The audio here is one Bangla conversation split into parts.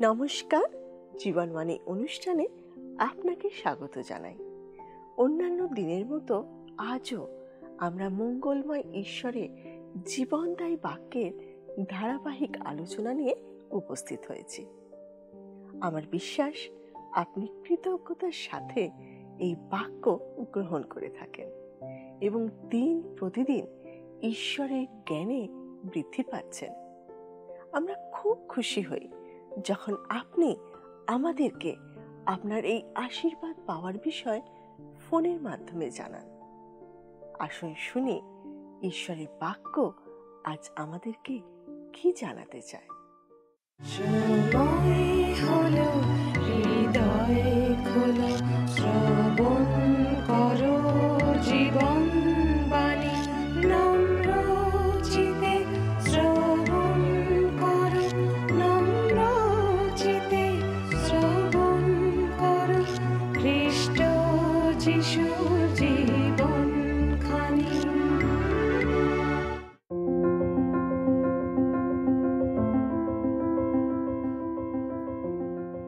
নমস্কার, জীবনবাণী অনুষ্ঠানে আপনাকে স্বাগত জানাই। অন্যান্য দিনের মতো আজও আমরা মঙ্গলময় ঈশ্বরের জীবনদায়ী বাক্যের ধারাবাহিক আলোচনা নিয়ে উপস্থিত হয়েছি। আমার বিশ্বাস আপনি কৃতজ্ঞতার সাথে এই বাক্য গ্রহণ করে থাকেন এবং প্রতিদিন ঈশ্বরের জ্ঞানে বৃদ্ধি পাচ্ছেন। আমরা খুব খুশি হই যখন আপনি আমাদেরকে আপনার এই আশীর্বাদ পাওয়ার বিষয় ফোনের মাধ্যমে জানান। আসুন শুনি ঈশ্বরের বাক্য আজ আমাদেরকে কি জানাতে চায়। হৃদয়ে খোলো, শ্রবণ করো জীবন বাণী, নম্র চিতে শ্রবণ করো, নম্র চিতে শ্রবণ করো, খ্রিস্ট যিশুর জীবন খানি।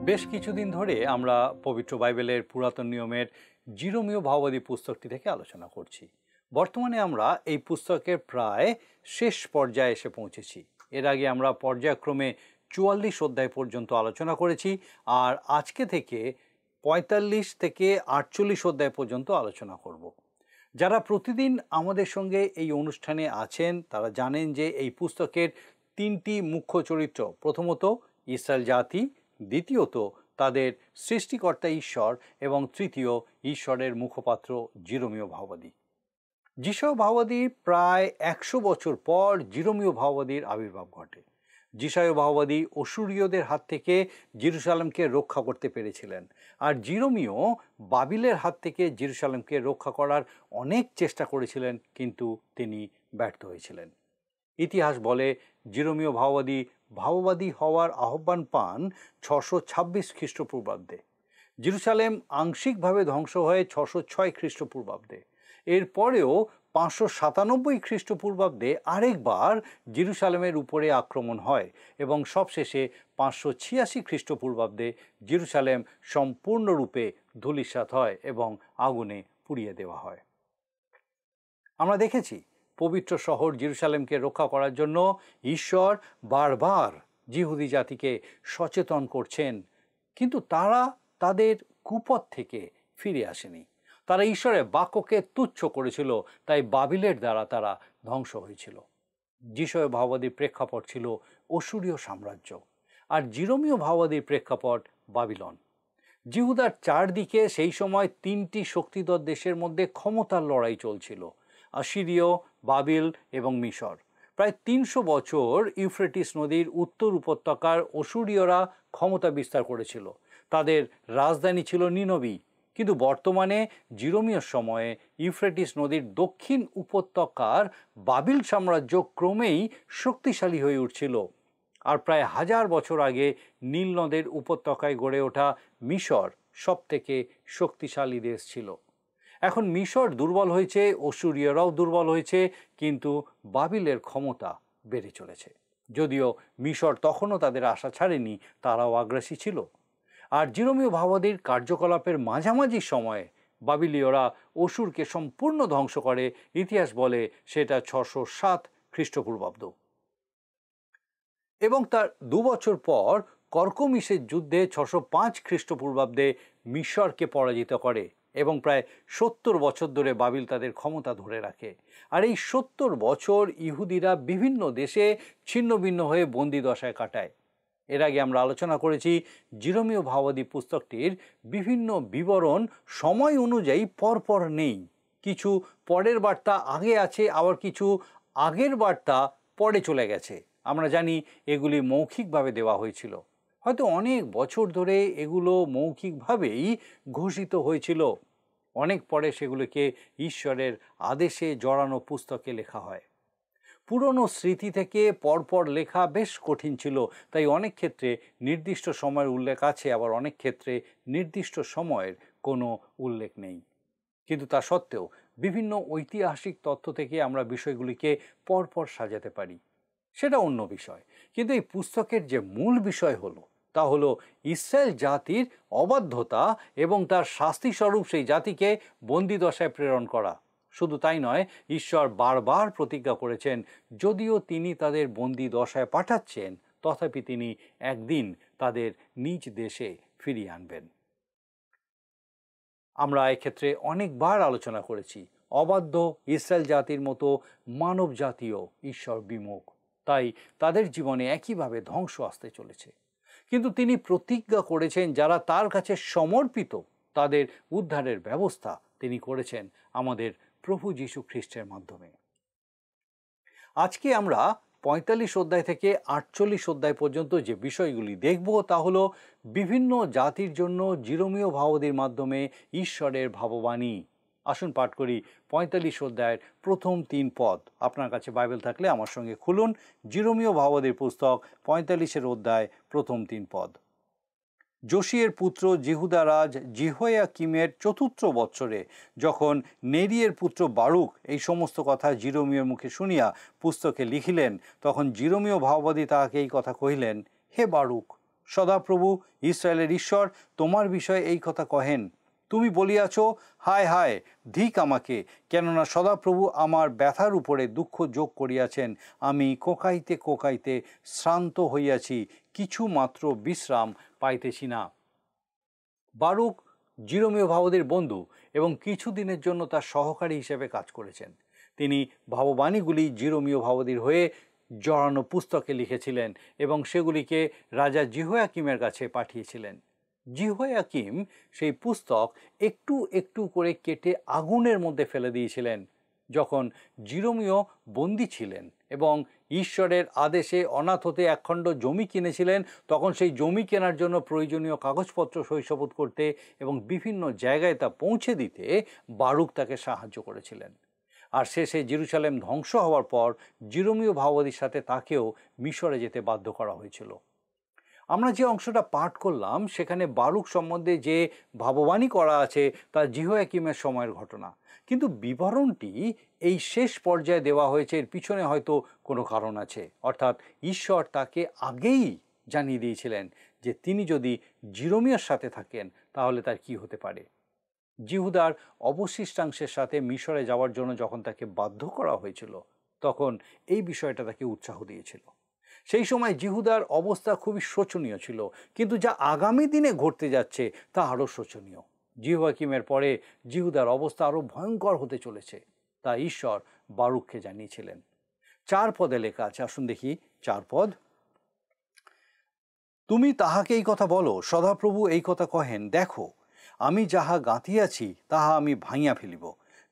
বেশ কিছুদিন ধরে আমরা পবিত্র বাইবেলের পুরাতন নিয়মের জিরোমীয় ভাববাদী পুস্তকটি থেকে আলোচনা করছি। বর্তমানে আমরা এই পুস্তকের প্রায় শেষ পর্যায়ে এসে পৌঁছেছি। এর আগে আমরা পর্যায়ক্রমে 44 অধ্যায় পর্যন্ত আলোচনা করেছি, আর আজকে থেকে 45 থেকে 48 অধ্যায় পর্যন্ত আলোচনা করব। যারা প্রতিদিন আমাদের সঙ্গে এই অনুষ্ঠানে আছেন তারা জানেন যে এই পুস্তকের 3টি মুখ্য চরিত্র, প্রথমত ইসরায়েল জাতি, দ্বিতীয়ত তাদের সৃষ্টিকর্তা ঈশ্বর এবং তৃতীয় ঈশ্বরের মুখপাত্র জিরোমীয় ভাববাদী। যিশয় ভাববাদীর প্রায় 100 বছর পর জিরোমীয় ভাববাদীর আবির্ভাব ঘটে। যিশয় ভাববাদী অসুরীয়দের হাত থেকে জেরুসালেমকে রক্ষা করতে পেরেছিলেন, আর জিরোমীয় বাবিলের হাত থেকে জেরুসালেমকে রক্ষা করার অনেক চেষ্টা করেছিলেন, কিন্তু তিনি ব্যর্থ হয়েছিলেন। ইতিহাস বলে জিরোমীয় ভাববাদী হওয়ার আহ্বান পান 626 খ্রিস্টপূর্বাব্দে। জেরুসালেম আংশিকভাবে ধ্বংস হয়ে 606 খ্রিস্টপূর্বাব্দে। এরপরেও 597 খ্রিস্টপূর্বাব্দে আরেকবার জেরুসালেমের উপরে আক্রমণ হয় এবং সবশেষে 586 খ্রিস্টপূর্বাব্দে জেরুসালেম সম্পূর্ণরূপে ধূলিসাৎ হয় এবং আগুনে পুড়িয়ে দেওয়া হয়। আমরা দেখেছি পবিত্র শহর জেরুসালেমকে রক্ষা করার জন্য ঈশ্বর বারবার যিহুদি জাতিকে সচেতন করছেন, কিন্তু তারা তাদের কুপথ থেকে ফিরে আসেনি। তারা ঈশ্বরের বাক্যকে তুচ্ছ করেছিল, তাই বাবিলের দ্বারা তারা ধ্বংস হয়েছিল। যিশয় ভাববাদীর প্রেক্ষাপট ছিল অসুরীয় সাম্রাজ্য, আর জিরোমীয় ভাববাদীর প্রেক্ষাপট বাবিলন। জিহুদার চারদিকে সেই সময় 3টি শক্তিধর দেশের মধ্যে ক্ষমতার লড়াই চলছিল: আসিরীয়, বাবিল এবং মিশর। প্রায় 300 বছর ইউফ্রেটিস নদীর উত্তর উপত্যকার অসুরীয়রা ক্ষমতা বিস্তার করেছিল। তাদের রাজধানী ছিল নিনবী, কিন্তু বর্তমানে জিরোমীয় সময়ে ইউফ্রেটিস নদীর দক্ষিণ উপত্যকার বাবিল সাম্রাজ্য ক্রমেই শক্তিশালী হয়ে উঠছিল। আর প্রায় 1000 বছর আগে নীল নদের উপত্যকায় গড়ে ওঠা মিশর সবথেকে শক্তিশালী দেশ ছিল। এখন মিশর দুর্বল হয়েছে, অসুরীয়রাও দুর্বল হয়েছে, কিন্তু বাবিলের ক্ষমতা বেড়ে চলেছে। যদিও মিশর তখনও তাদের আশা ছাড়েনি, তারাও আগ্রাসী ছিল। আর জিরোমীয় ভাববাদীর কার্যকলাপের মাঝামাঝি সময়ে বাবিলীয়রা অসুরকে সম্পূর্ণ ধ্বংস করে। ইতিহাস বলে সেটা 607 খ্রিস্টপূর্বাব্দ। এবং তার 2 বছর পর কর্কমিশের যুদ্ধে 605 খ্রিস্টপূর্বাব্দে মিশরকে পরাজিত করে এবং প্রায় 70 বছর ধরে বাবিল তাদের ক্ষমতা ধরে রাখে। আর এই 70 বছর ইহুদিরা বিভিন্ন দেশে ছিন্ন ভিন্ন হয়ে বন্দি দশায় কাটায়। এর আগে আমরা আলোচনা করেছি জিরোমীয় ভাববাদী পুস্তকটির বিভিন্ন বিবরণ সময় অনুযায়ী পরপর নেই। কিছু পরের বার্তা আগে আছে, আবার কিছু আগের বার্তা পরে চলে গেছে। আমরা জানি এগুলি মৌখিকভাবে দেওয়া হয়েছিল। হয়তো অনেক বছর ধরে এগুলো মৌখিকভাবেই ঘোষিত হয়েছিল। অনেক পরে সেগুলোকে ঈশ্বরের আদেশে জড়ানো পুস্তকে লেখা হয়। পুরনো স্মৃতি থেকে পরপর লেখা বেশ কঠিন ছিল, তাই অনেক ক্ষেত্রে নির্দিষ্ট সময়ের উল্লেখ আছে, আবার অনেক ক্ষেত্রে নির্দিষ্ট সময়ের কোনো উল্লেখ নেই। কিন্তু তা সত্ত্বেও বিভিন্ন ঐতিহাসিক তথ্য থেকে আমরা বিষয়গুলিকে পরপর সাজাতে পারি, সেটা অন্য বিষয়। কিন্তু এই পুস্তকের যে মূল বিষয় হলো তা হলো ইসরায়েল জাতির অবাধ্যতা এবং তার শাস্তিস্বরূপ সেই জাতিকে বন্দি দশায় প্রেরণ করা। শুধু তাই নয়, ঈশ্বর বারবার প্রতিজ্ঞা করেছেন যদিও তিনি তাদের বন্দি দশায় পাঠাচ্ছেন, তথাপি তিনি একদিন তাদের নিজ দেশে ফিরিয়ে আনবেন। আমরা এক্ষেত্রে অনেকবার আলোচনা করেছি, অবাধ্য ইসরায়েল জাতির মতো মানব জাতিও ঈশ্বর বিমুখ, তাই তাদের জীবনে একইভাবে ধ্বংস আসতে চলেছে। কিন্তু তিনি প্রতিজ্ঞা করেছেন যারা তার কাছে সমর্পিত তাদের উদ্ধারের ব্যবস্থা তিনি করেছেন আমাদের প্রভু যীশু খ্রিস্টের মাধ্যমে। আজকে আমরা 45 অধ্যায় থেকে 48 অধ্যায় পর্যন্ত যে বিষয়গুলি দেখব তা হলো বিভিন্ন জাতির জন্য জিরোমীয় ভাববাদীর মাধ্যমে ঈশ্বরের ভাববাণী। আসুন পাঠ করি 45 অধ্যায়ের প্রথম 3 পদ। আপনার কাছে বাইবেল থাকলে আমার সঙ্গে খুলুন জিরোমীয় ভাববাদীর পুস্তক 45 অধ্যায় প্রথম 3 পদ। যোশিয়ের পুত্র জিহুদা রাজ জিহোয়াকিমের ৪র্থ বৎসরে যখন নেরিয়ের পুত্র বারুক এই সমস্ত কথা জিরোমীয়র মুখে শুনিয়া পুস্তকে লিখিলেন, তখন জিরোমীয় ভাববাদী তাহাকে এই কথা কহিলেন, হে বারুক, সদাপ্রভু ইসরায়েলের ঈশ্বর তোমার বিষয়ে এই কথা কহেন, তুমি বলিয়াছ, হায় হায় ধিক আমাকে, কেননা সদাপ্রভু আমার ব্যথার উপরে দুঃখ যোগ করিয়াছেন, আমি কোকাইতে কোকাইতে শ্রান্ত হইয়াছি, কিছু মাত্র বিশ্রাম পাইতেছি না। বারুক জিরোমীয় ভাববাদীর বন্ধু এবং কিছুদিনের জন্য তার সহকারী হিসেবে কাজ করেছেন। তিনি ভাববাণীগুলি জিরোমীয় ভাববাদীর হয়ে জড়ানো পুস্তকে লিখেছিলেন এবং সেগুলিকে রাজা জিহোয়াকিমের কাছে পাঠিয়েছিলেন। জিহোয়াকিম সেই পুস্তক একটু একটু করে কেটে আগুনের মধ্যে ফেলে দিয়েছিলেন। যখন জিরোমীয় বন্দী ছিলেন এবং ঈশ্বরের আদেশে অনাথ হতে একখণ্ড জমি কিনেছিলেন, তখন সেই জমি কেনার জন্য প্রয়োজনীয় কাগজপত্র সইসাবুত করতে এবং বিভিন্ন জায়গায় তা পৌঁছে দিতে বারুক তাকে সাহায্য করেছিলেন। আর শেষে জেরুজালেম ধ্বংস হওয়ার পর জিরোমীয় ভাববাদীর সাথে তাকেও মিশরে যেতে বাধ্য করা হয়েছিল। আমরা যে অংশটা পাঠ করলাম সেখানে বারুক সম্বন্ধে যে ভাববাণী করা আছে তা জিহোয়াকিমের সময়ের ঘটনা, কিন্তু বিবরণটি এই শেষ পর্যায়ে দেওয়া হয়েছে। এর পিছনে হয়তো কোনো কারণ আছে, অর্থাৎ ঈশ্বর তাকে আগেই জানিয়ে দিয়েছিলেন যে তিনি যদি জিরোমীয়র সাথে থাকেন তাহলে তার কি হতে পারে। জিহুদার অবশিষ্টাংশের সাথে মিশরে যাওয়ার জন্য যখন তাকে বাধ্য করা হয়েছিল, তখন এই বিষয়টা তাকে উৎসাহ দিয়েছিল। সেই সময় জিহুদার অবস্থা খুবই শোচনীয় ছিল, কিন্তু যা আগামী দিনে ঘটতে যাচ্ছে তা আরও শোচনীয়। জিহোয়াকিমের পরে জিহুদার অবস্থা আরও ভয়ঙ্কর হতে চলেছে, তা ঈশ্বর বারুককে জানিয়েছিলেন। 4 পদে লেখা আছে, আসুন দেখি 4 পদ। তুমি তাহাকে এই কথা বলো, সদাপ্রভু এই কথা কহেন, দেখো আমি যাহা গাঁথিয়াছি তাহা আমি ভাঙিয়া ফেলিব,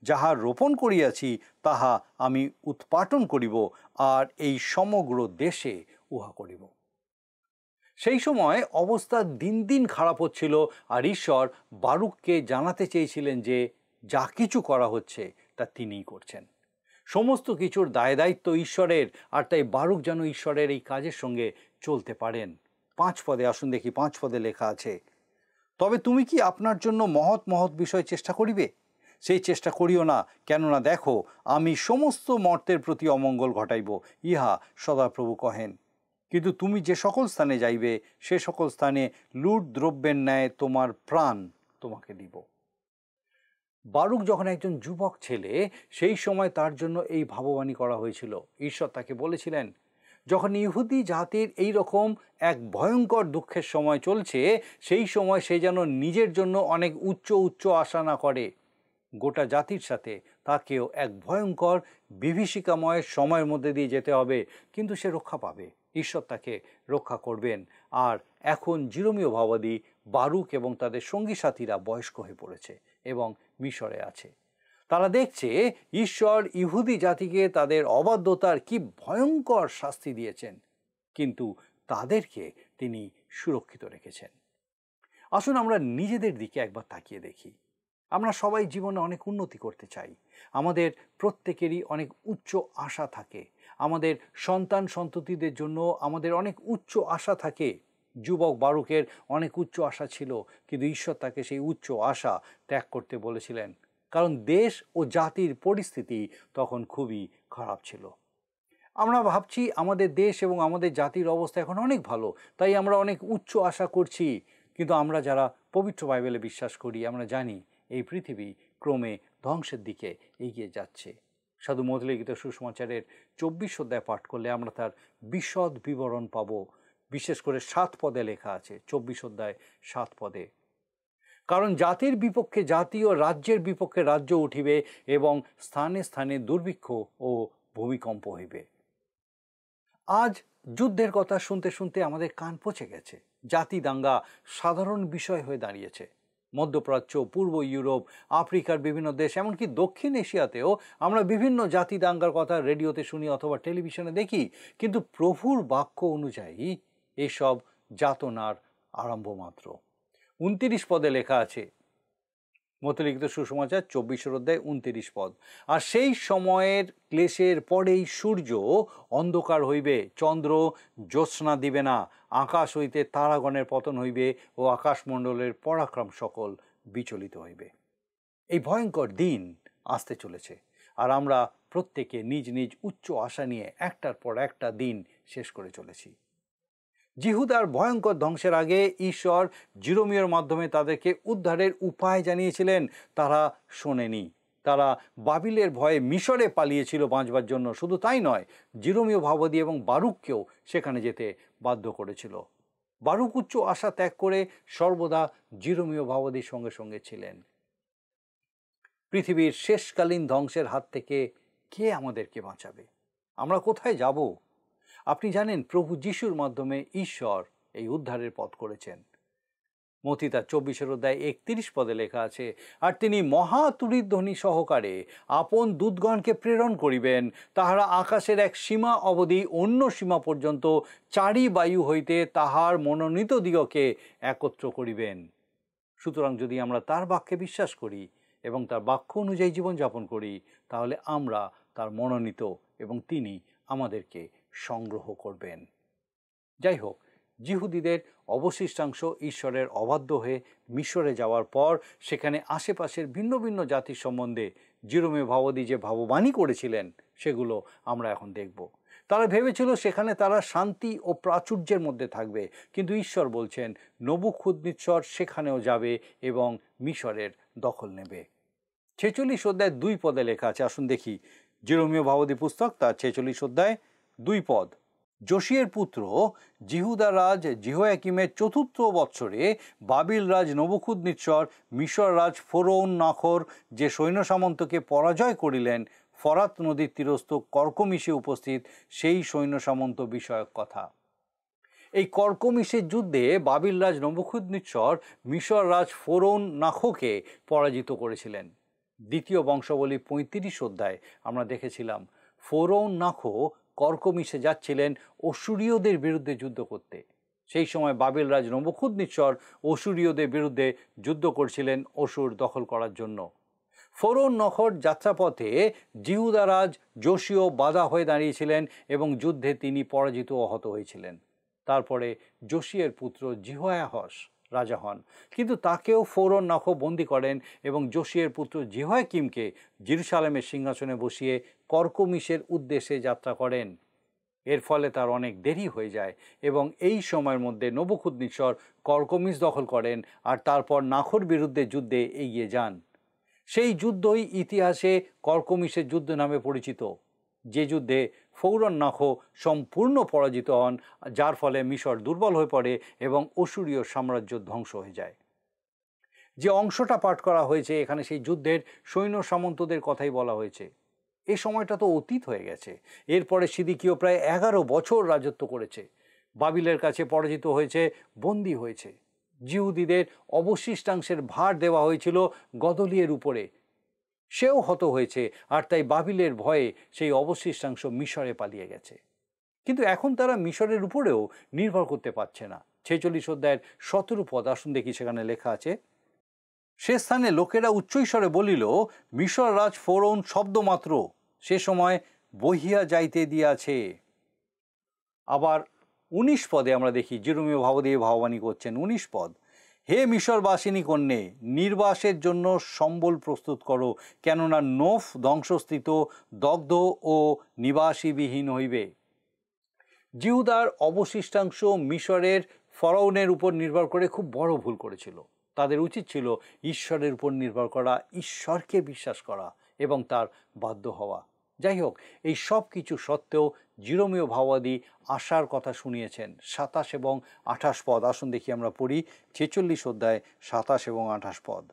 যাহা রোপণ করিয়াছি তাহা আমি উৎপাটন করিব, আর এই সমগ্র দেশে উহা করিব। সেই সময় অবস্থা দিন দিন খারাপ হচ্ছিল, আর ঈশ্বর বারুককে জানাতে চেয়েছিলেন যে যা কিছু করা হচ্ছে তা তিনিই করছেন। সমস্ত কিছুর দায় দায়িত্ব ঈশ্বরের, আর তাই বারুক যেন ঈশ্বরের এই কাজের সঙ্গে চলতে পারেন। 5 পদে আসুন দেখি, 5 পদে লেখা আছে, তবে তুমি কি আপনার জন্য মহৎ মহৎ বিষয় চেষ্টা করিবে? সেই চেষ্টা করিও না, কেননা দেখো আমি সমস্ত মর্তের প্রতি অমঙ্গল ঘটাইব, ইহা সদাপ্রভু কহেন। কিন্তু তুমি যে সকল স্থানে যাইবে সে সকল স্থানে লুট দ্রব্যের ন্যায় তোমার প্রাণ তোমাকে দিব। বারুক যখন একজন যুবক ছেলে, সেই সময় তার জন্য এই ভাববাণী করা হয়েছিল। ঈশ্বর তাকে বলেছিলেন, যখন ইহুদি জাতির এই রকম এক ভয়ঙ্কর দুঃখের সময় চলছে, সেই সময় সে যেন নিজের জন্য অনেক উচ্চ উচ্চ আশা না করে। গোটা জাতির সাথে তাকেও এক ভয়ঙ্কর বিভীষিকাময় সময়ের মধ্যে দিয়ে যেতে হবে, কিন্তু সে রক্ষা পাবে, ঈশ্বর তাকে রক্ষা করবেন। আর এখন জিরোমীয় ভাববাদী বারুক এবং তাদের সঙ্গী সাথীরা বয়স্ক হয়ে পড়েছে এবং মিশরে আছে। তারা দেখছে ঈশ্বর ইহুদি জাতিকে তাদের অবাধ্যতার কি ভয়ঙ্কর শাস্তি দিয়েছেন, কিন্তু তাদেরকে তিনি সুরক্ষিত রেখেছেন। আসুন আমরা নিজেদের দিকে একবার তাকিয়ে দেখি। আমরা সবাই জীবনে অনেক উন্নতি করতে চাই, আমাদের প্রত্যেকেরই অনেক উচ্চ আশা থাকে, আমাদের সন্তান সন্ততিদের জন্য আমাদের অনেক উচ্চ আশা থাকে। যুবক বারুকের অনেক উচ্চ আশা ছিল, কিন্তু ঈশ্বর তাকে সেই উচ্চ আশা ত্যাগ করতে বলেছিলেন, কারণ দেশ ও জাতির পরিস্থিতি তখন খুবই খারাপ ছিল। আমরা ভাবছি আমাদের দেশ এবং আমাদের জাতির অবস্থা এখন অনেক ভালো, তাই আমরা অনেক উচ্চ আশা করছি। কিন্তু আমরা যারা পবিত্র বাইবেলে বিশ্বাস করি আমরা জানি এই পৃথিবী ক্রমে ধ্বংসের দিকে এগিয়ে যাচ্ছে। সাধু মথ লিখিত সুসমাচারের 24 অধ্যায় পাঠ করলে আমরা তার বিশদ বিবরণ পাব। বিশেষ করে 7 পদে লেখা আছে, 24 অধ্যায় 7 পদে, কারণ জাতির বিপক্ষে জাতি ও রাজ্যের বিপক্ষে রাজ্য উঠিবে এবং স্থানে স্থানে দুর্ভিক্ষ ও ভূমিকম্প হইবে। আজ যুদ্ধের কথা শুনতে শুনতে আমাদের কান পচে গেছে। জাতি দাঙ্গা সাধারণ বিষয় হয়ে দাঁড়িয়েছে। মধ্যপ্রাচ্য, পূর্ব ইউরোপ, আফ্রিকার বিভিন্ন দেশ, এমনকি দক্ষিণ এশিয়াতেও আমরা বিভিন্ন জাতি দাঙ্গার কথা রেডিওতে শুনি অথবা টেলিভিশনে দেখি। কিন্তু প্রভুর বাক্য অনুযায়ী এসব যাতনার আরম্ভ মাত্র। 29 পদে লেখা আছে, মথ লিখিত সুসমাচার 24 অধ্যায় 29 পদ, আর সেই সময়ের ক্লেশের পরেই সূর্য অন্ধকার হইবে, চন্দ্র জ্যোৎস্না দিবে না, আকাশ হইতে তারাগণের পতন হইবে ও আকাশমণ্ডলের পরাক্রম সকল বিচলিত হইবে। এই ভয়ঙ্কর দিন আসতে চলেছে, আর আমরা প্রত্যেকে নিজ নিজ উচ্চ আশা নিয়ে একটার পর একটা দিন শেষ করে চলেছি। জিহুদার ভয়ঙ্কর ধ্বংসের আগে ঈশ্বর জিরোমিওর মাধ্যমে তাদেরকে উদ্ধারের উপায় জানিয়েছিলেন। তারা শোনেনি। তারা বাবিলের ভয়ে মিশরে পালিয়েছিল বাঁচবার জন্য। শুধু তাই নয়, জিরোমিও ভাববাদী এবং বারুককেও সেখানে যেতে বাধ্য করেছিল। বারুক উচ্চ আশা ত্যাগ করে সর্বদা জিরোমিও ভাববাদীর সঙ্গে সঙ্গে ছিলেন। পৃথিবীর শেষকালীন ধ্বংসের হাত থেকে কে আমাদেরকে বাঁচাবে? আমরা কোথায় যাব? আপনি জানেন, প্রভু যিশুর মাধ্যমে ঈশ্বর এই উদ্ধারের পথ করেছেন। মথি তার 24 অধ্যায় 31 পদে লেখা আছে, আর তিনি মহা তুরীধ্বনি সহকারে আপন দূতগণকে প্রেরণ করিবেন, তাহারা আকাশের এক সীমা অবধি অন্য সীমা পর্যন্ত চারি বায়ু হইতে তাহার মনোনীত দিগকে একত্র করিবেন। সুতরাং যদি আমরা তার বাক্যে বিশ্বাস করি এবং তার বাক্য অনুযায়ী জীবনযাপন করি, তাহলে আমরা তার মনোনীত এবং তিনি আমাদেরকে সংগ্রহ করবেন। যাই হোক, জিহুদীদের অবশিষ্টাংশ ঈশ্বরের অবাধ্য হয়ে মিশরে যাওয়ার পর সেখানে আশেপাশের ভিন্ন ভিন্ন জাতির সম্বন্ধে জিরোমীয় ভাববাদী যে ভাববাণী করেছিলেন সেগুলো আমরা এখন দেখব। তারা ভেবেছিল সেখানে তারা শান্তি ও প্রাচুর্যের মধ্যে থাকবে, কিন্তু ঈশ্বর বলছেন নবুখুদনিৎসর সেখানেও যাবে এবং মিশরের দখল নেবে। 46 অধ্যায় 2 পদে লেখা আছে, আসুন দেখি জিরোমীয় ভাববাদী পুস্তক তার 46 অধ্যায় 2 পদ। যোশিয়ের পুত্র জিহুদা রাজ জিহোয়াকিমের 4th বৎসরে বাবিল রাজ নবুখুদনিৎসর মিশর রাজ ফোরৌন নাখর যে সৈন্য সামন্তকে পরাজয় করিলেন, ফরাত নদীর তীরস্থ কর্কমিশে উপস্থিত সেই সৈন্য সামন্ত বিষয়ক কথা। এই কর্কমিশের যুদ্ধে বাবিল রাজ নবুখুদনিৎসর মিশর রাজ ফোরৌন নাখোকে পরাজিত করেছিলেন। দ্বিতীয় বংশাবলী 35 অধ্যায় আমরা দেখেছিলাম ফোরৌন নাখো কর্কমিশে যাচ্ছিলেন অসুরীয়দের বিরুদ্ধে যুদ্ধ করতে। সেই সময় বাবিল রাজ নবুখুদনিৎসর অসুরীয়দের বিরুদ্ধে যুদ্ধ করছিলেন অসুর দখল করার জন্য। ফোরৌন নাখোর যাত্রাপথে জিহুদা রাজ যোশীয় বাধা হয়ে দাঁড়িয়েছিলেন এবং যুদ্ধে তিনি পরাজিত ও হত হয়েছিলেন। তারপরে যোশিয়ের পুত্র জিহোয়াহস রাজা হন, কিন্তু তাকেও ফোরৌন নাখো বন্দী করেন এবং যোশিয়ের পুত্র জিহোয়াকিমকে জেরুসালেমের সিংহাসনে বসিয়ে কর্কমিশের উদ্দেশ্যে যাত্রা করেন। এর ফলে তার অনেক দেরি হয়ে যায় এবং এই সময়ের মধ্যে নবুখুদনিৎসর কর্কমিশ দখল করেন আর তারপর নাখোর বিরুদ্ধে যুদ্ধে এগিয়ে যান। সেই যুদ্ধই ইতিহাসে কর্কমিশের যুদ্ধ নামে পরিচিত, যে যুদ্ধে ফোরৌন নাখো সম্পূর্ণ পরাজিত হন, যার ফলে মিশর দুর্বল হয়ে পড়ে এবং অসুরীয় সাম্রাজ্য ধ্বংস হয়ে যায়। যে অংশটা পাঠ করা হয়েছে এখানে সেই যুদ্ধের সৈন্য সামন্তদের কথাই বলা হয়েছে। এই সময়টা তো অতীত হয়ে গেছে। এরপরে সিদিকীয় প্রায় 11 বছর রাজত্ব করেছে, বাবিলের কাছে পরাজিত হয়েছে, বন্দী হয়েছে। জিহুদীদের অবশিষ্টাংশের ভার দেওয়া হয়েছিল গদলিয়ের উপরে, সেও হত হয়েছে, আর তাই বাবিলের ভয়ে সেই অবশিষ্টাংশ মিশরে পালিয়ে গেছে। কিন্তু এখন তারা মিশরের উপরেও নির্ভর করতে পারছে না। 46 অধ্যায়ের 17 পদ, আসুন দেখি সেখানে লেখা আছে, সে স্থানে লোকেরা উচ্চৈস্বরে বলিল, মিশর রাজ ফোরৌন শব্দমাত্র, সে সময় বহিয়া যাইতে দিয়াছে। আবার 19 পদে আমরা দেখি জিরোমীয় ভাববাদী ভাববাণী করছেন। 19 পদ, হে মিশরবাসিনী কন্যে, নির্বাসের জন্য সম্বল প্রস্তুত করো, কেননা নোফ ধ্বংসস্থিত, দগ্ধ ও নিবাসীবিহীন হইবে। জিহুদার অবশিষ্টাংশ মিশরের ফরাউনের উপর নির্ভর করে খুব বড় ভুল করেছিল। তাদের উচিত ছিল ঈশ্বরের উপর নির্ভর করা, ঈশ্বরকে বিশ্বাস করা এবং তার বাধ্য হওয়া। যাই হোক, এই সব কিছু সত্ত্বেও জিরোমীয় ভাওবাদী আশার কথা শুনিয়েছেন। 27 এবং 28 পদ, আসুন দেখি আমরা পড়ি 46 অধ্যায় 27 এবং 28 পদ।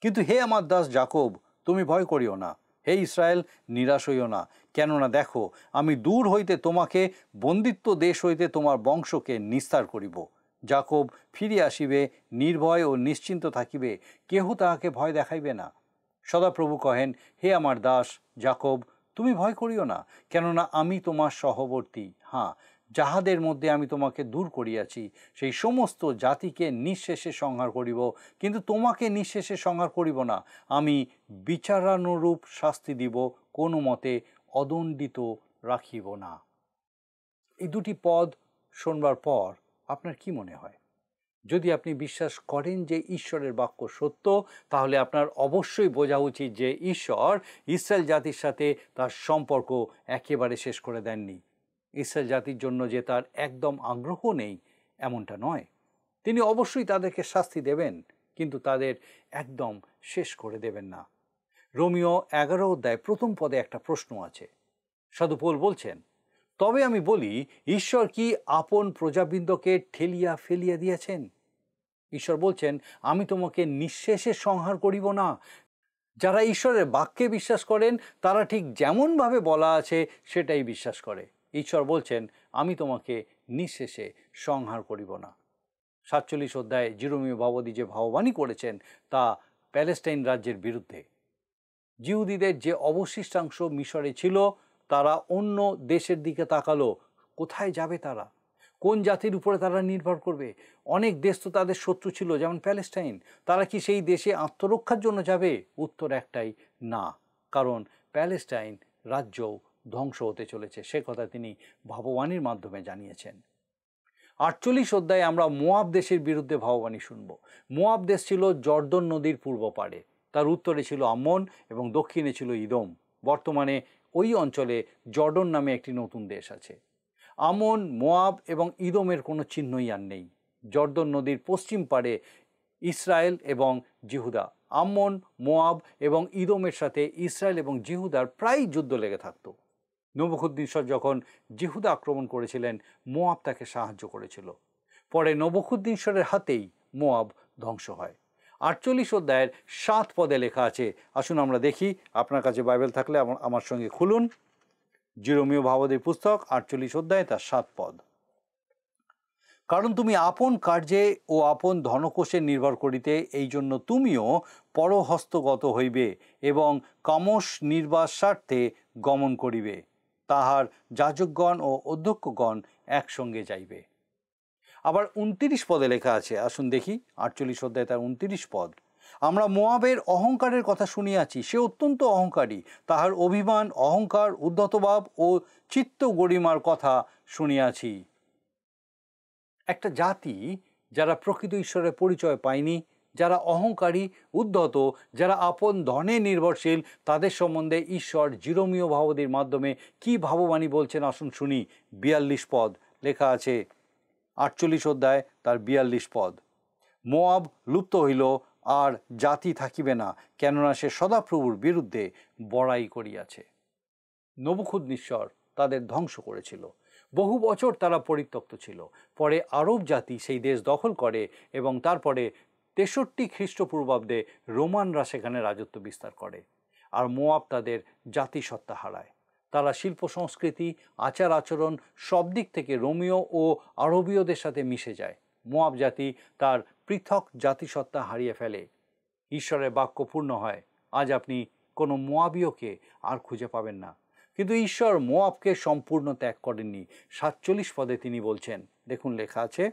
কিন্তু হে আমার দাস যাকব, তুমি ভয় করিও না, হে ইসরায়েল নিরাশ হইও না, কেননা দেখো আমি দূর হইতে তোমাকে, বন্দিত্ব দেশ হইতে তোমার বংশকে নিস্তার করিব। যাকব ফিরে আসিবে, নির্ভয় ও নিশ্চিন্ত থাকিবে, কেহ তাহাকে ভয় দেখাইবে না। সদাপ্রভু কহেন, হে আমার দাস যাকব, তুমি ভয় করিও না, কেননা আমি তোমার সহবর্তী। হ্যাঁ, যাহাদের মধ্যে আমি তোমাকে দূর করিয়াছি, সেই সমস্ত জাতিকে নিঃশেষে সংহার করিব, কিন্তু তোমাকে নিঃশেষে সংহার করিব না। আমি বিচারানুরূপ শাস্তি দিব, কোনো মতে অদণ্ডিত রাখিব না। এই দুটি পদ শোনবার পর আপনার কি মনে হয়? যদি আপনি বিশ্বাস করেন যে ঈশ্বরের বাক্য সত্য, তাহলে আপনার অবশ্যই বোঝা উচিত যে ঈশ্বর ইসরায়েল জাতির সাথে তার সম্পর্ক একেবারে শেষ করে দেননি। ইসরায়েল জাতির জন্য যে তার একদম আগ্রহ নেই এমনটা নয়। তিনি অবশ্যই তাদেরকে শাস্তি দেবেন, কিন্তু তাদের একদম শেষ করে দেবেন না। রোমিও 11 অধ্যায় 1 পদে একটা প্রশ্ন আছে। সাধু পৌল বলছেন, তবে আমি বলি, ঈশ্বর কি আপন প্রজাবৃন্দকে ঠেলিয়া ফেলিয়া দিয়েছেন? ঈশ্বর বলছেন, আমি তোমাকে নিঃশেষে সংহার করিব না। যারা ঈশ্বরের বাক্যে বিশ্বাস করেন তারা ঠিক যেমনভাবে বলা আছে সেটাই বিশ্বাস করে। ঈশ্বর বলছেন, আমি তোমাকে নিঃশেষে সংহার করিব না। 47 অধ্যায়ে জিরোমীয় ভাওবাদী যে ভাববাণী করেছেন তা প্যালেস্টাইন রাজ্যের বিরুদ্ধে। জিহুদীদের যে অবশিষ্টাংশ মিশরে ছিল তারা অন্য দেশের দিকে তাকালো। কোথায় যাবে তারা? কোন জাতির উপরে তারা নির্ভর করবে? অনেক দেশ তো তাদের শত্রু ছিল, যেমন প্যালেস্টাইন। তারা কি সেই দেশে আত্মরক্ষার জন্য যাবে? উত্তর একটাই, না। কারণ প্যালেস্টাইন রাজ্যও ধ্বংস হতে চলেছে, সে কথা তিনি ভাববাণীর মাধ্যমে জানিয়েছেন। 48 অধ্যায়ে আমরা মোয়াব দেশের বিরুদ্ধে ভাববাণী শুনব। মোয়াব দেশ ছিল জর্দন নদীর পূর্ব পাড়ে, তার উত্তরে ছিল আম্মন এবং দক্ষিণে ছিল ইদোম। বর্তমানে ওই অঞ্চলে জর্ডন নামে একটি নতুন দেশ আছে। আম্মন, মোয়াব এবং ইদোমের কোনো চিহ্নই আর নেই। জর্দন নদীর পশ্চিম পাড়ে ইসরায়েল এবং জিহুদা। আম্মন, মোয়াব এবং ইদোমের সাথে ইসরায়েল এবং জিহুদার প্রায় যুদ্ধ লেগে থাকত। নবুখদ্নেছর যখন জিহুদা আক্রমণ করেছিলেন, মোয়াব তাকে সাহায্য করেছিল। পরে নবুখদ্নেছরের হাতেই মোয়াব ধ্বংস হয়। 48 অধ্যায়ের 7 পদে লেখা আছে, আসুন আমরা দেখি। আপনার কাছে বাইবেল থাকলে আমার সঙ্গে খুলুন জিরোমীয় ভাওবাদীর পুস্তক 48 অধ্যায় তার 7 পদ। কারণ তুমি আপন কার্যে ও আপন ধনকোষে নির্ভর করিতে, এই জন্য তুমিও পরহস্তগত হইবে এবং কামস নির্বাসার্থে গমন করিবে। তাহার যাজকগণ ও অধ্যক্ষগণ একসঙ্গে যাইবে। আবার 29 পদে লেখা আছে, আসুন দেখি 48 অধ্যায় তার 29 পদ। আমরা মোয়াবের অহংকারের কথা শুনিয়াছি, সে অত্যন্ত অহংকারী। তাহার অভিমান, অহংকার, উদ্ধতভাব ও চিত্ত গরিমার কথা শুনিয়াছি। একটা জাতি যারা প্রকৃত ঈশ্বরের পরিচয় পায়নি, যারা অহংকারী, উদ্ধত, যারা আপন ধনে নির্ভরশীল, তাদের সম্বন্ধে ঈশ্বর জিরোমীয় ভাওবাদীর মাধ্যমে কি ভাববাণী বলছেন আসুন শুনি। 42 পদ লেখা আছে, 48 অধ্যায় তার 42 পদ। মোয়াব লুপ্ত হইল, আর জাতি থাকিবে না, কেননা সে সদাপ্রভুর বিরুদ্ধে বড়াই করিয়াছে। নবুখদ্নেছর তাদের ধ্বংস করেছিল। বহু বছর তারা পরিত্যক্ত ছিল। পরে আরব জাতি সেই দেশ দখল করে এবং তারপরে 63 খ্রিস্টপূর্বাব্দে রোমানরা সেখানে রাজত্ব বিস্তার করে। আর মোয়াব তাদের জাতিসত্তা হারায়। তারা শিল্প সংস্কৃতি, আচার আচরণ সব দিক থেকে রোমীয় ও আরবীয়দের সাথে মিশে যায়। মোয়াব জাতি তার পৃথক জাতিসত্তা হারিয়ে ফেলে। ঈশ্বরের বাক্য পূর্ণ হয়। আজ আপনি কোনো মোয়াবীয়কে আর খুঁজে পাবেন না। কিন্তু ঈশ্বর মোয়াবকে সম্পূর্ণ ত্যাগ করেননি। 47 পদে তিনি বলছেন, দেখুন লেখা আছে,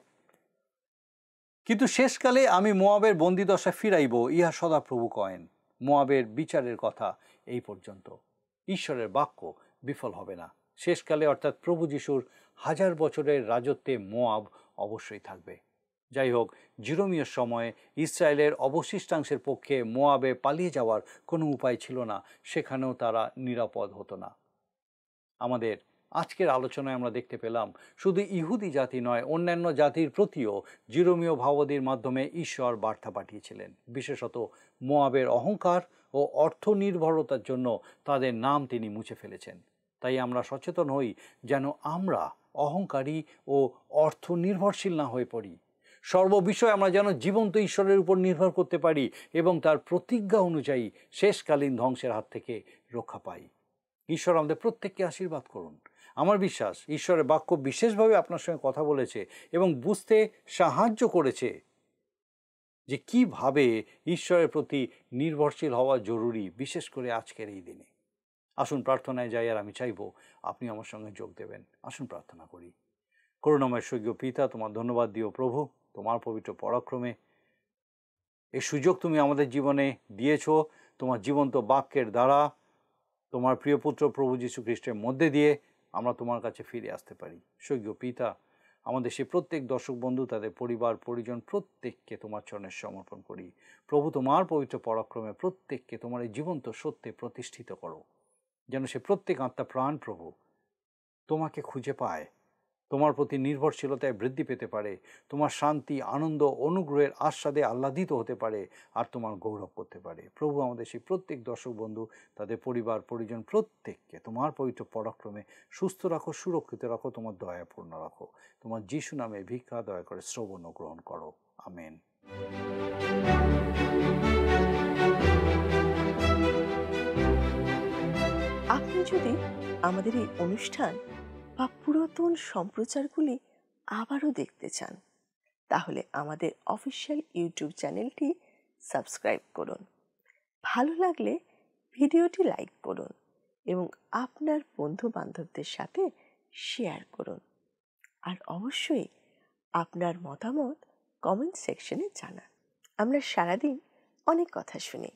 কিন্তু শেষকালে আমি মোয়াবের বন্দিদশা ফিরাইব, ইহা সদাপ্রভু কয়েন। মোয়াবের বিচারের কথা এই পর্যন্ত। ঈশ্বরের বাক্য বিফল হবে না। শেষকালে অর্থাৎ প্রভু যিশুর 1000 বছরের রাজত্বে মোয়াব অবশ্যই থাকবে। যাই হোক, জিরোমীয় সময়ে ইসরায়েলের অবশিষ্টাংশের পক্ষে মোয়াবে পালিয়ে যাওয়ার কোনো উপায় ছিল না, সেখানেও তারা নিরাপদ হতো না। আমাদের আজকের আলোচনায় আমরা দেখতে পেলাম শুধু ইহুদি জাতি নয়, অন্যান্য জাতির প্রতিও জিরোমীয় ভাববাদীর মাধ্যমে ঈশ্বর বার্তা পাঠিয়েছিলেন। বিশেষত মোয়াবের অহংকার ও অর্থনির্ভরতার জন্য তাদের নাম তিনি মুছে ফেলেছেন। তাই আমরা সচেতন হই যেন আমরা অহংকারী ও অর্থনির্ভরশীল না হয়ে পড়ি। সর্ববিষয়ে আমরা যেন জীবন্ত ঈশ্বরের উপর নির্ভর করতে পারি এবং তার প্রতিজ্ঞা অনুযায়ী শেষকালীন ধ্বংসের হাত থেকে রক্ষা পাই। ঈশ্বর আমাদের প্রত্যেককে আশীর্বাদ করুন। আমার বিশ্বাস ঈশ্বরের বাক্য বিশেষভাবে আপনার সঙ্গে কথা বলেছে এবং বুঝতে সাহায্য করেছে যে কিভাবে ঈশ্বরের প্রতি নির্ভরশীল হওয়া জরুরি, বিশেষ করে আজকের এই দিনে। আসুন প্রার্থনায় যাই, আর আমি চাইব আপনি আমার সঙ্গে যোগ দেবেন। আসুন প্রার্থনা করি। করুণাময় স্বর্গীয় পিতা, তোমার ধন্যবাদ দিও প্রভু, তোমার পবিত্র পরাক্রমে এই সুযোগ তুমি আমাদের জীবনে দিয়েছ। তোমার জীবন্ত বাক্যের দ্বারা তোমার প্রিয় পুত্র প্রভু যীশু খ্রিস্টের মধ্যে দিয়ে আমরা তোমার কাছে ফিরে আসতে পারি। স্বর্গীয় পিতা, আমাদের সেই প্রত্যেক দর্শক বন্ধু, তাদের পরিবার পরিজন প্রত্যেককে তোমার চরণে সমর্পণ করি। প্রভু, তোমার পবিত্র পরাক্রমে প্রত্যেককে তোমার এই জীবন্ত সত্যে প্রতিষ্ঠিত করো, যেন সে প্রত্যেক আত্মা প্রাণ প্রভু তোমাকে খুঁজে পায়, তোমার প্রতি নির্ভরশীলতায় বৃদ্ধি পেতে পারে, তোমার শান্তি, আনন্দ, অনুগ্রহের আস্বাদে আহ্লাদিত হতে পারে আর তোমার গৌরব করতে পারে। প্রভু, আমাদের সেই প্রত্যেক দর্শক বন্ধু, তাদের পরিবার পরিজন প্রত্যেককে তোমার পবিত্র পরাক্রমে সুস্থ রাখো, সুরক্ষিত রাখো, তোমার দয়াপূর্ণ রাখো। তোমার যিশু নামে ভিক্ষা দয়া করে শ্রবণ ও গ্রহণ করো। আমেন। আপনি যদি আমাদের এই অনুষ্ঠান বা পুরাতন সম্প্রচারগুলি আবারও দেখতে চান, তাহলে আমাদের অফিসিয়াল ইউটিউব চ্যানেলটি সাবস্ক্রাইব করুন। ভালো লাগলে ভিডিওটি লাইক করুন এবং আপনার বন্ধু বান্ধবদের সাথে শেয়ার করুন। আর অবশ্যই আপনার মতামত কমেন্ট সেকশনে জানান। আমরা সারাদিন অনেক কথা শুনি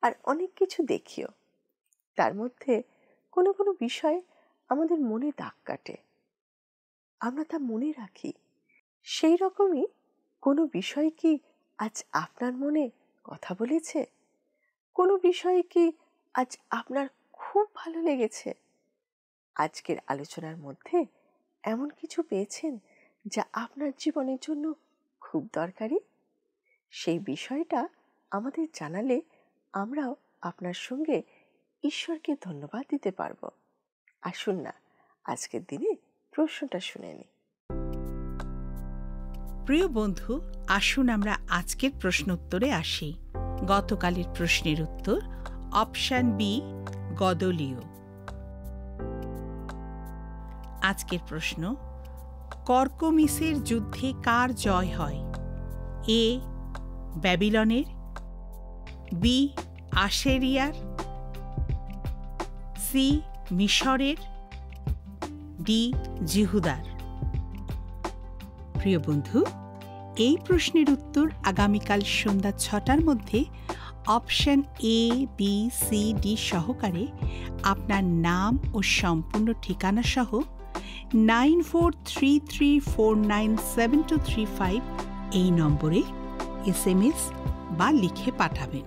আর অনেক কিছু দেখিও। তার মধ্যে কোনো কোনো বিষয় আমাদের মনে দাগ কাটে, আমরা তা মনে রাখি। সেই রকমই কোনো বিষয় কি আজ আপনার মনে কথা বলেছে? কোনো বিষয় কি আজ আপনার খুব ভালো লেগেছে? আজকের আলোচনার মধ্যে এমন কিছু পেয়েছেন যা আপনার জীবনের জন্য খুব দরকারি? সেই বিষয়টা আমাদের জানালে আমরাও আপনার সঙ্গে ঈশ্বরকে ধন্যবাদ দিতে পারব। আসুন না আজকের দিনে প্রশ্নটা শুনে নিই। প্রিয় বন্ধু, আসুন আমরা আজকের প্রশ্ন উত্তরে আসি। গতকালের প্রশ্নের উত্তর অপশন বি, গদলীয়। আজকের প্রশ্ন, কর্কমিসের যুদ্ধে কার জয় হয়? এ ব্যাবিলনের, বি আশেরিয়ার, সি মিশরের, ডি জিহুদার। প্রিয় বন্ধু, এই প্রশ্নের উত্তর আগামীকাল সন্ধ্যা 6টার মধ্যে option A, B, C, D সহকারে আপনার নাম ও সম্পূর্ণ ঠিকানা সহ 9433497235 এই নম্বরে SMS বা লিখে পাঠাবেন।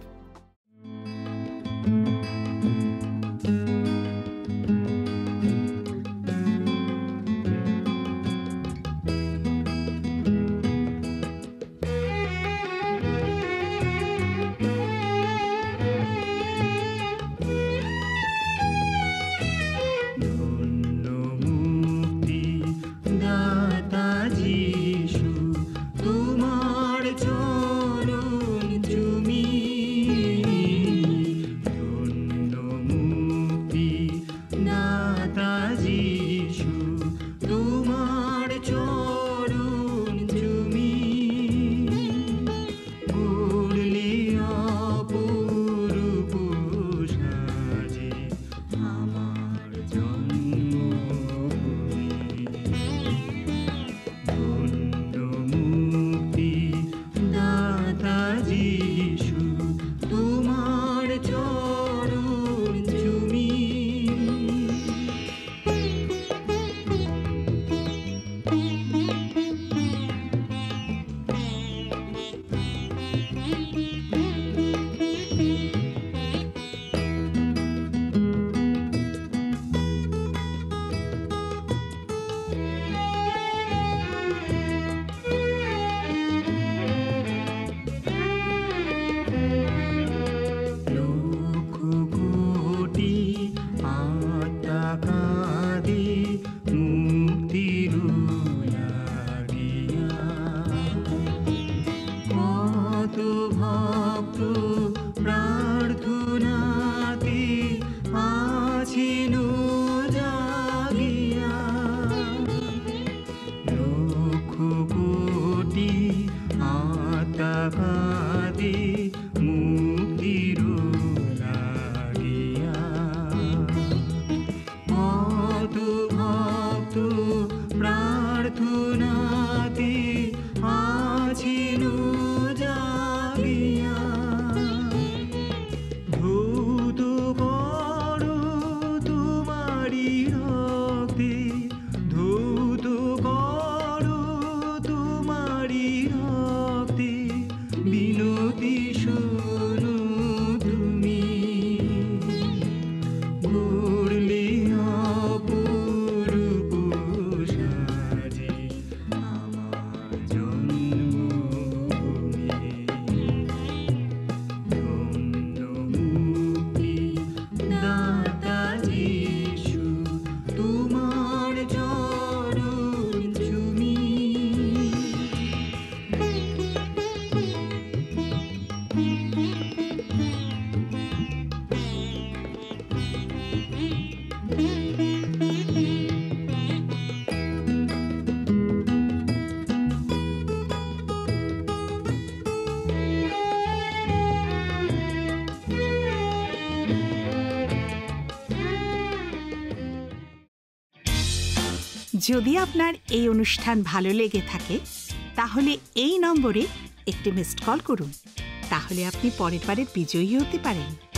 যদি আপনার এই অনুষ্ঠান ভালো লেগে থাকে তাহলে এই নম্বরে একটি মিসড কল করুন। তাহলে আপনি পরের বারে বিজয়ী হতে পারেন।